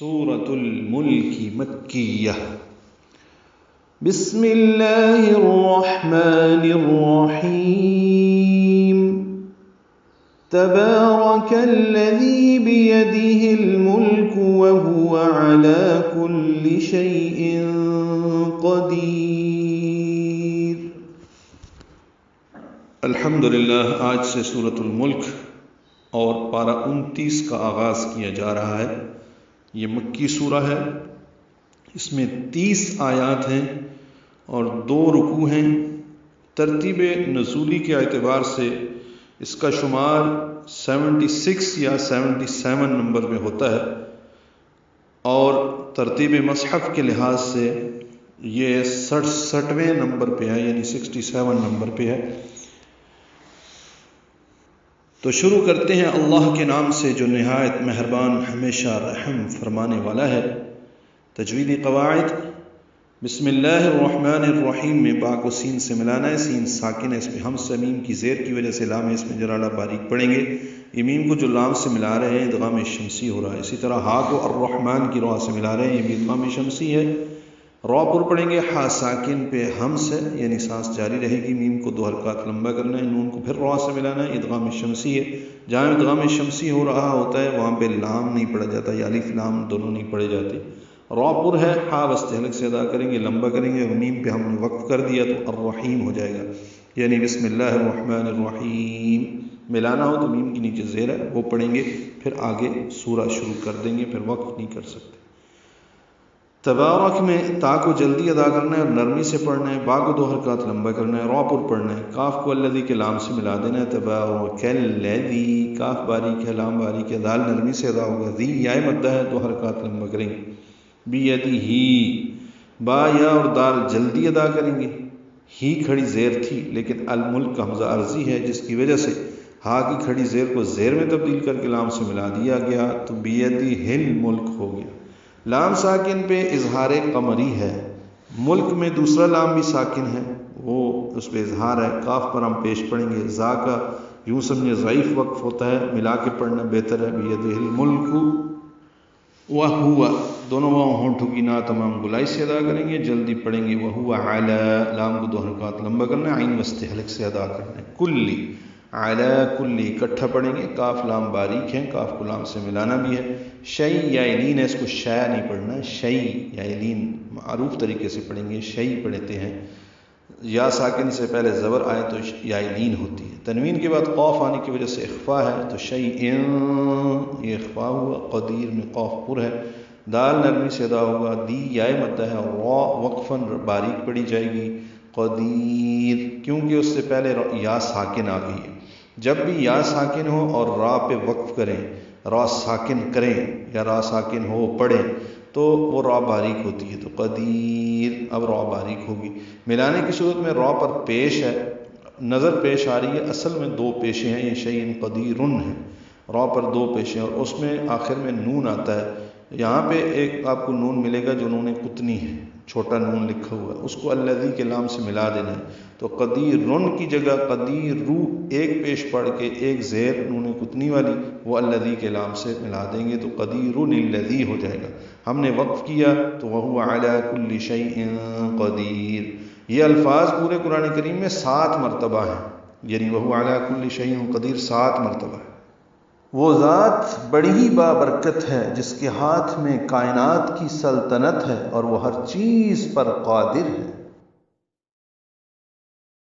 سورة الملك مکیہ۔ بسم اللہ الرحمن الرحیم۔ تبارک الذی بیدہ الملک وہو علی کل شیء قدیر۔ الحمدللہ، آج سے سورة الملک اور پارہ 29 کا آغاز کیا جا رہا ہے۔ یہ مکی سورہ ہے، اس میں 30 آیات ہیں اور 2 رکوع ہیں۔ ترتیب نزولی کے اعتبار سے اس کا شمار 76 یا 77 نمبر میں ہوتا ہے، اور ترتیب مصحف کے لحاظ سے یہ 67ویں نمبر پہ ہے، یعنی 67 نمبر پہ ہے۔ تو شروع کرتے ہیں اللہ کے نام سے جو نہایت مہربان ہمیشہ رحم فرمانے والا ہے۔ تجویدی قواعد: بسم اللہ الرحمن الرحیم میں با کو سین سے ملانا ہے، سین ساکن ہے، اس میں ہمز میم کی زیر کی وجہ سے لام اس میں جرالہ باریک پڑھیں گے۔ یہ میم کو جو لام سے ملا رہے ہیں ادغام شمسی ہو رہا ہے۔ اسی طرح ہا کو الرحمن کی را سے ملا رہے ہیں، یہ بھی ادغام شمسی ہے۔ را پر پڑھیں گے، ہا ساکن پہ ہمز ہے، یعنی سانس جاری رہے گی۔ میم کو 2 حرکات لمبا کرنا ہے، نون کو پھر را سے ملانا ہے، ادغام شمسی ہے۔ جہاں ادغام شمسی ہو رہا ہوتا ہے وہاں پہ لام نہیں پڑھا جاتا، یا الف لام دونوں نہیں پڑھے جاتے۔ را پر ہے، ہا وسط حلق سے ادا کریں گے، لمبا کریں گے، اور میم پہ ہم نے وقف کر دیا تو الرحیم ہو جائے گا، یعنی بسم اللہ الرحمن الرحیم۔ ملانا ہو تو میم کی نیچے زیر ہے وہ پڑھیں گے، پھر آگے سورہ شروع کر دیں گے، پھر وقف نہیں کر سکتے۔ تبارک میں تا کو جلدی ادا کرنا ہے اور نرمی سے پڑھنا ہے، با کو 2 حرکات لمبا کرنا ہے، را پر پڑھنا ہے، کاف کو الذی کے لام سے ملا دینا ہے۔ تبارک الذی، کاف باریک ہے، لام باریک ہے، دال نرمی سے ادا ہوگا۔ ذی یا مدہ ہے، 2 حرکات لمبا کریں گے۔ بیدہ، با یا اور دال جلدی ادا کریں گے۔ ہی کھڑی زیر تھی لیکن الملک کا حمزہ عرضی ہے، جس کی وجہ سے ہا کی کھڑی زیر کو زیر میں تبدیل کر کے لام سے ملا دیا گیا، تو بیدہ الملک ہو گیا۔ لام ساکن پہ اظہار قمری ہے، ملک میں دوسرا لام بھی ساکن ہے، وہ اس پہ اظہار ہے۔ کاف پر ہم پیش پڑھیں گے، زا کا یوں سمجھے ضعیف وقف ہوتا ہے، ملا کے پڑھنا بہتر ہے۔ بیدہ الملک وہو، دونوں واؤں ہونٹوں کی نا تمام گلائی سے ادا کریں گے، جلدی پڑھیں گے۔ وہو علی، لام کو 2 حرکات لمبا کرنا ہے، عین وسط حلق سے ادا کرنا ہے۔ کلی، علی کلی اکٹھا پڑھیں گے، کاف لام باریک ہے، کاف کو لام سے ملانا بھی ہے۔ شیء یا لین ہے، اس کو شیء نہیں پڑھنا، شیء یا لین معروف طریقے سے پڑھیں گے، شیء پڑھتے ہیں۔ یا ساکن سے پہلے زبر آئے تو یا لین ہوتی ہے، تنوین کے بعد قاف آنے کی وجہ سے اخفا ہے، تو شیء یہ اخفا ہوا۔ قدیر میں قاف پر ہے، دال نرمی سے ادا ہوگا۔ دی یا مدہ ہے، اور را وقفاً باریک پڑھی جائے گی۔ قدیر، کیونکہ اس سے پہلے یا ساکن آ گئی ہے۔ جب بھی یا ساکن ہو اور را پہ وقف کریں، را ساکن کریں یا را ساکن ہو پڑھیں تو وہ را باریک ہوتی ہے، تو قدیر، اب را باریک ہوگی۔ ملانے کی صورت میں را پر پیش ہے، نظر پیش آ رہی ہے، اصل میں 2 پیشیں ہیں، یہ شیء قدیرن ہے، را پر 2 پیشیں، اور اس میں آخر میں نون آتا ہے۔ یہاں پہ ایک آپ کو نون ملے گا جو نون قطنی ہے، چھوٹا نون لکھا ہوا ہے، اس کو الذی کے لام سے ملا دینا ہے، تو قدیرن کی جگہ قدیرو ایک پیش پڑھ کے ایک زیر نون قطنی والی وہ الذی کے لام سے ملا دیں گے، تو قدیرن الذی ہو جائے گا۔ ہم نے وقف کیا تو وہو علی کل شیء قدیر۔ یہ الفاظ پورے قرآن کریم میں 7 مرتبہ ہیں، یعنی وہو علی کل شیء قدیر 7 مرتبہ ہے۔ وہ ذات بڑی ہی بابرکت ہے جس کے ہاتھ میں کائنات کی سلطنت ہے اور وہ ہر چیز پر قادر ہے۔